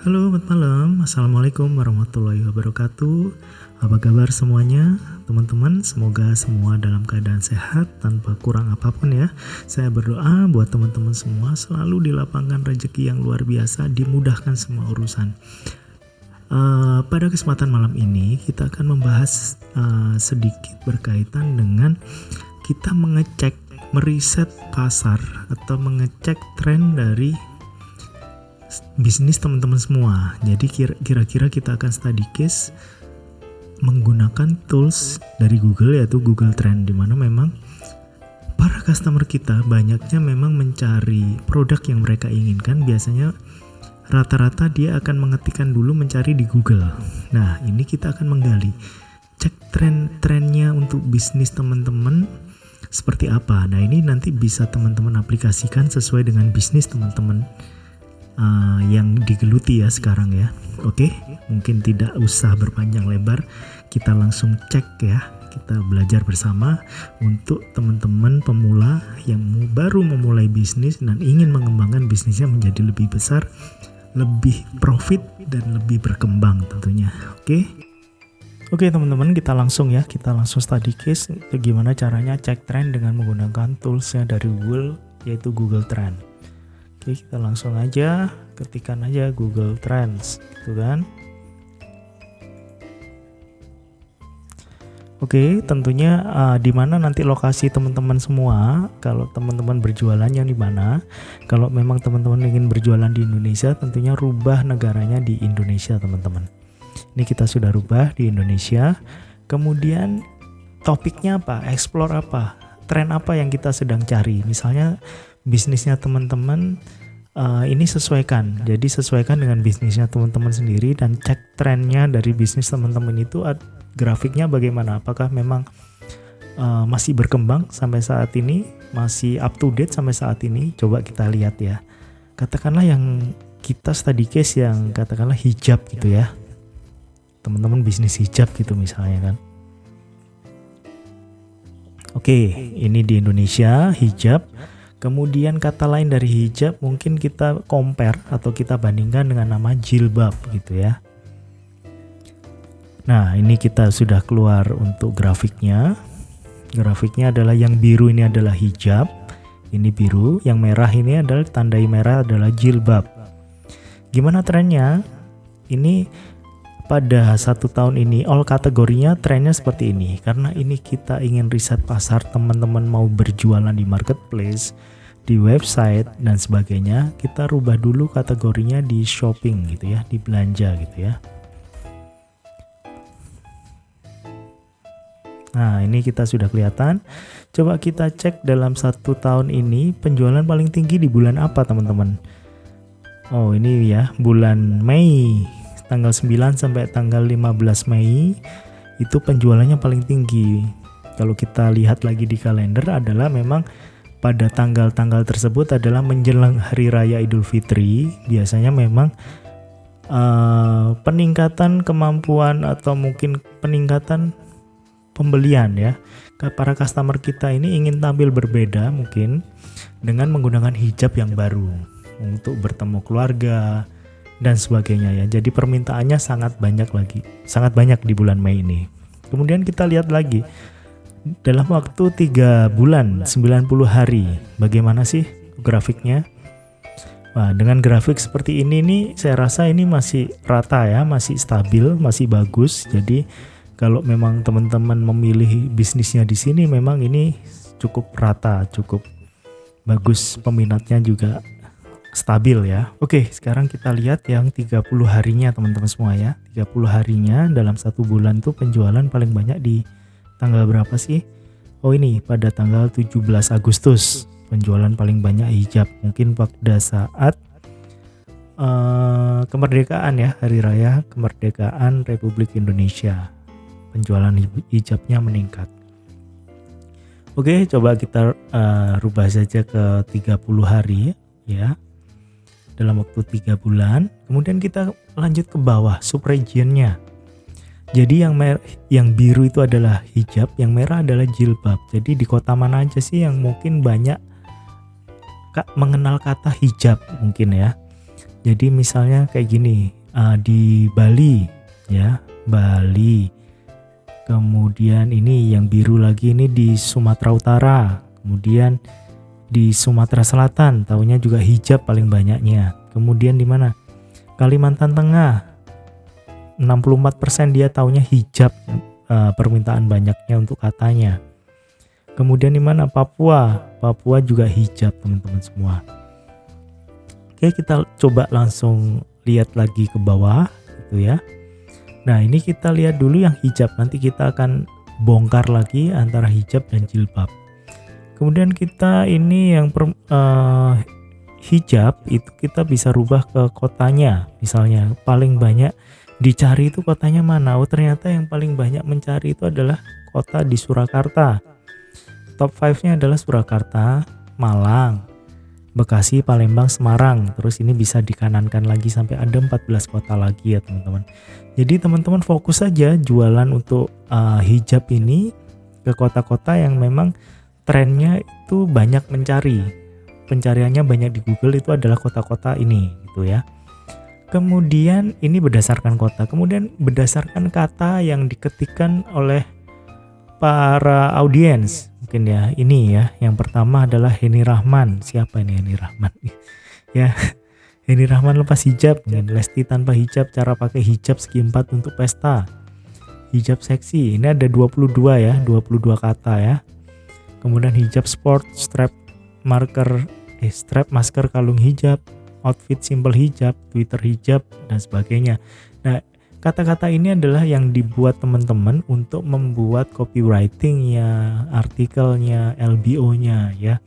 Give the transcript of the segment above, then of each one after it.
Halo, selamat malam. Assalamualaikum warahmatullahi wabarakatuh. Apa kabar semuanya, teman-teman? Semoga semua dalam keadaan sehat tanpa kurang apapun ya. Saya berdoa buat teman-teman semua selalu dilapangkan rezeki yang luar biasa, dimudahkan semua urusan. Pada kesempatan malam ini kita akan membahas sedikit berkaitan dengan kita mengecek, meriset pasar atau mengecek tren dari bisnis teman-teman semua. Jadi kira-kira kita akan study case menggunakan tools dari Google, yaitu Google Trend, di mana memang para customer kita banyaknya memang mencari produk yang mereka inginkan. Biasanya rata-rata dia akan mengetikkan dulu mencari di Google. Nah, ini kita akan menggali, cek tren-trennya untuk bisnis teman-teman seperti apa. Nah, ini nanti bisa teman-teman aplikasikan sesuai dengan bisnis teman-teman yang digeluti ya sekarang ya. Oke, mungkin tidak usah berpanjang lebar, kita langsung cek ya. Kita belajar bersama untuk teman-teman pemula yang baru memulai bisnis dan ingin mengembangkan bisnisnya menjadi lebih besar, lebih profit dan lebih berkembang tentunya. Oke teman-teman, kita langsung study case gimana caranya cek tren dengan menggunakan toolsnya dari Google, yaitu Google Trend. Oke, kita langsung aja ketikkan aja Google Trends gitu kan. Oke, tentunya di mana nanti lokasi teman-teman semua. Kalau teman-teman berjualannya di mana? Kalau memang teman-teman ingin berjualan di Indonesia, tentunya rubah negaranya di Indonesia, teman-teman. Ini kita sudah rubah di Indonesia. Kemudian topiknya apa? Explore apa? Tren apa yang kita sedang cari? Misalnya bisnisnya teman-teman ini sesuaikan. Jadi sesuaikan dengan bisnisnya teman-teman sendiri dan cek trennya dari bisnis teman-teman itu, grafiknya bagaimana? Apakah memang masih berkembang sampai saat ini, masih up to date sampai saat ini? Coba kita lihat ya. Katakanlah yang kita study case yang katakanlah hijab gitu ya. Teman-teman bisnis hijab gitu misalnya kan. Oke, ini di Indonesia hijab. Kemudian kata lain dari hijab mungkin kita compare atau kita bandingkan dengan nama jilbab gitu ya. Nah, ini kita sudah keluar untuk grafiknya. Grafiknya adalah yang biru ini adalah hijab. Ini biru, yang merah ini adalah tandai merah adalah jilbab. Gimana trennya? Ini pada 1 tahun ini all kategorinya trennya seperti ini. Karena ini kita ingin riset pasar, teman-teman mau berjualan di marketplace, di website dan sebagainya, kita rubah dulu kategorinya di shopping gitu ya, di belanja gitu ya. Nah, ini kita sudah kelihatan. Coba kita cek dalam 1 tahun ini penjualan paling tinggi di bulan apa teman-teman? Oh, ini ya, bulan Mei. Tanggal 9 sampai tanggal 15 Mei itu penjualannya paling tinggi. Kalau kita lihat lagi di kalender adalah memang pada tanggal-tanggal tersebut adalah menjelang Hari Raya Idul Fitri. Biasanya memang peningkatan kemampuan atau mungkin peningkatan pembelian ya. Para customer kita ini ingin tampil berbeda mungkin dengan menggunakan hijab yang baru untuk bertemu keluarga dan sebagainya ya. Jadi permintaannya sangat banyak di bulan Mei ini. Kemudian kita lihat lagi dalam waktu 3 bulan 90 hari bagaimana sih grafiknya. Nah, dengan grafik seperti ini nih saya rasa ini masih rata ya, masih stabil, masih bagus. Jadi kalau memang teman-teman memilih bisnisnya di sini memang ini cukup rata, cukup bagus, peminatnya juga stabil ya. Oke, sekarang kita lihat yang 30 harinya teman-teman semua ya. 30 harinya dalam 1 bulan tuh penjualan paling banyak di tanggal berapa sih? Oh, ini pada tanggal 17 Agustus penjualan paling banyak hijab. Mungkin pada saat kemerdekaan ya, Hari Raya Kemerdekaan Republik Indonesia. Penjualan hijabnya meningkat. Oke, coba kita rubah saja ke 30 hari ya. Dalam waktu 3 bulan. Kemudian kita lanjut ke bawah subregionnya. Jadi yang biru itu adalah hijab, yang merah adalah jilbab. Jadi di kota mana aja sih yang mungkin banyak mengenal kata hijab mungkin ya. Jadi misalnya kayak gini, di Bali ya, Bali. Kemudian ini yang biru lagi ini di Sumatera Utara. Kemudian di Sumatera Selatan, tahunya juga hijab paling banyaknya. Kemudian di mana? Kalimantan Tengah. 64% dia tahunya hijab, permintaan banyaknya untuk katanya. Kemudian di mana? Papua. Papua juga hijab, teman-teman semua. Oke, kita coba langsung lihat lagi ke bawah gitu ya. Nah, ini kita lihat dulu yang hijab, nanti kita akan bongkar lagi antara hijab dan jilbab. Kemudian kita ini yang hijab itu kita bisa rubah ke kotanya. Misalnya paling banyak dicari itu kotanya mana? Oh, ternyata yang paling banyak mencari itu adalah kota di Surakarta. Top 5-nya adalah Surakarta, Malang, Bekasi, Palembang, Semarang. Terus ini bisa dikanankan lagi sampai ada 14 kota lagi ya teman-teman. Jadi teman-teman fokus saja jualan untuk hijab ini ke kota-kota yang memang trennya itu banyak mencari. Pencariannya banyak di Google itu adalah kota-kota ini gitu ya. Kemudian ini berdasarkan kota. Kemudian berdasarkan kata yang diketikkan oleh para audiens. Mungkin ya ini ya, yang pertama adalah Henny Rahman. Siapa ini Henny Rahman? Ya, Henny Rahman lepas hijab, Lesti tanpa hijab, cara pakai hijab segi 4 untuk pesta, hijab seksi. Ini ada 22 ya, 22 kata ya. Kemudian hijab sport, strap masker kalung hijab, outfit simple hijab, Twitter hijab dan sebagainya. Nah, kata-kata ini adalah yang dibuat teman-teman untuk membuat copywriting-nya, artikelnya, LBO-nya ya.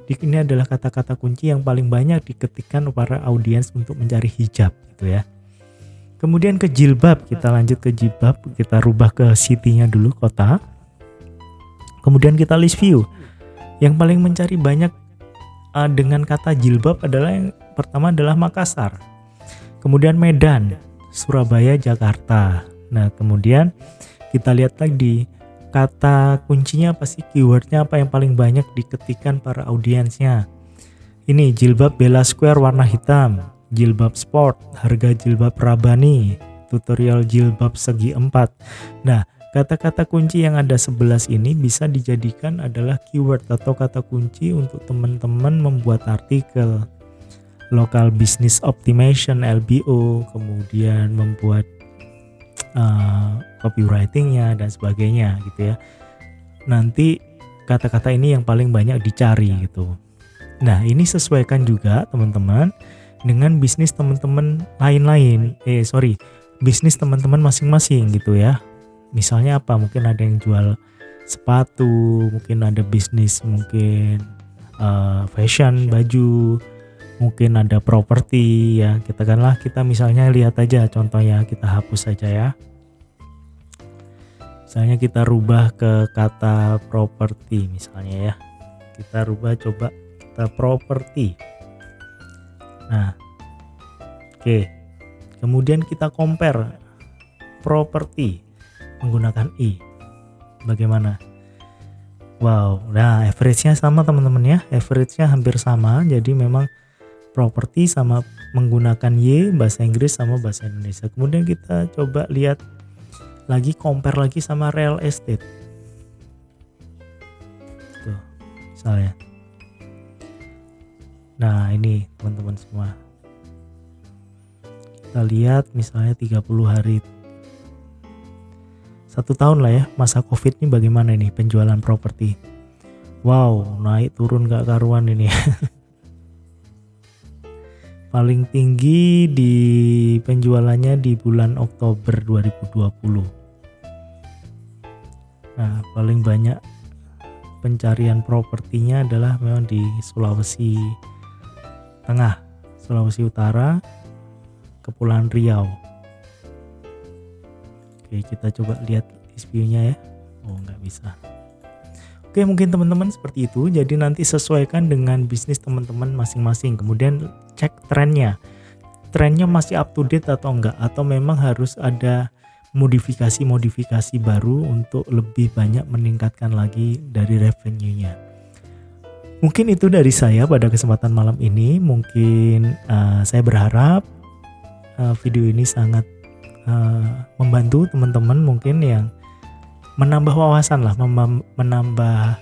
Ini adalah kata-kata kunci yang paling banyak diketikkan para audiens untuk mencari hijab gitu ya. Kemudian ke jilbab, kita lanjut ke jilbab, kita rubah ke city-nya dulu, kota. Kemudian kita list view. Yang paling mencari banyak dengan kata jilbab adalah yang pertama adalah Makassar. Kemudian Medan, Surabaya, Jakarta. Nah, kemudian kita lihat lagi kata kuncinya apa sih, keywordnya apa yang paling banyak diketikkan para audiensnya. Ini jilbab Bella Square warna hitam, jilbab sport, harga jilbab Rabani, tutorial jilbab segi 4. Nah, kata-kata kunci yang ada 11 ini bisa dijadikan adalah keyword atau kata kunci untuk teman-teman membuat artikel, local business optimization LBO, kemudian membuat copywritingnya dan sebagainya gitu ya. Nanti kata-kata ini yang paling banyak dicari gitu. Nah, ini sesuaikan juga teman-teman dengan bisnis teman-teman bisnis teman-teman masing-masing gitu ya. Misalnya apa? Mungkin ada yang jual sepatu, mungkin ada bisnis mungkin fashion, baju, mungkin ada properti ya. Kita misalnya lihat aja contohnya, kita hapus saja ya. Misalnya kita rubah ke kata properti misalnya ya. Kita rubah coba kita properti. Nah, oke. Kemudian kita compare properti menggunakan i. Bagaimana? Wow, nah average-nya sama teman-teman ya. Average-nya hampir sama. Jadi memang properti sama menggunakan y, bahasa Inggris sama bahasa Indonesia. Kemudian kita coba lihat lagi, compare lagi sama real estate. Tuh, misalnya. Nah, ini teman-teman semua. Kita lihat misalnya 30 hari. 1 tahun lah ya, masa Covid ini bagaimana ini penjualan properti. Wow, naik turun gak karuan ini. Paling tinggi di penjualannya di bulan Oktober 2020. Nah, paling banyak pencarian propertinya adalah memang di Sulawesi Tengah, Sulawesi Utara, Kepulauan Riau. Oke, kita coba lihat list view-nya ya. Oh, nggak bisa. Oke, mungkin teman-teman seperti itu. Jadi nanti sesuaikan dengan bisnis teman-teman masing-masing. Kemudian cek trennya. Trennya masih up to date atau enggak, atau memang harus ada modifikasi baru untuk lebih banyak meningkatkan lagi dari revenue-nya. Mungkin itu dari saya pada kesempatan malam ini. Mungkin saya berharap video ini sangat membantu teman-teman mungkin yang menambah wawasan lah, menambah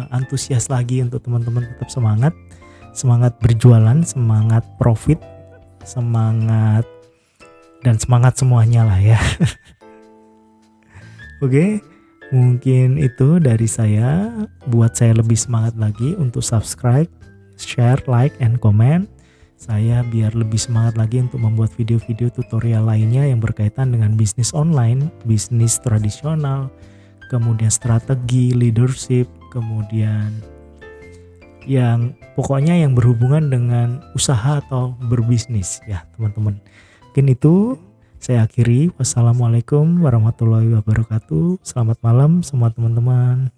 antusias lagi untuk teman-teman tetap semangat berjualan, semangat profit, semangat dan semangat semuanya lah ya. Oke, mungkin itu dari saya, buat saya lebih semangat lagi untuk subscribe, share, like, and comment. Saya biar lebih semangat lagi untuk membuat video-video tutorial lainnya yang berkaitan dengan bisnis online, bisnis tradisional, kemudian strategi, leadership, kemudian yang pokoknya yang berhubungan dengan usaha atau berbisnis ya teman-teman. Mungkin itu saya akhiri. Wassalamualaikum warahmatullahi wabarakatuh. Selamat malam semua teman-teman.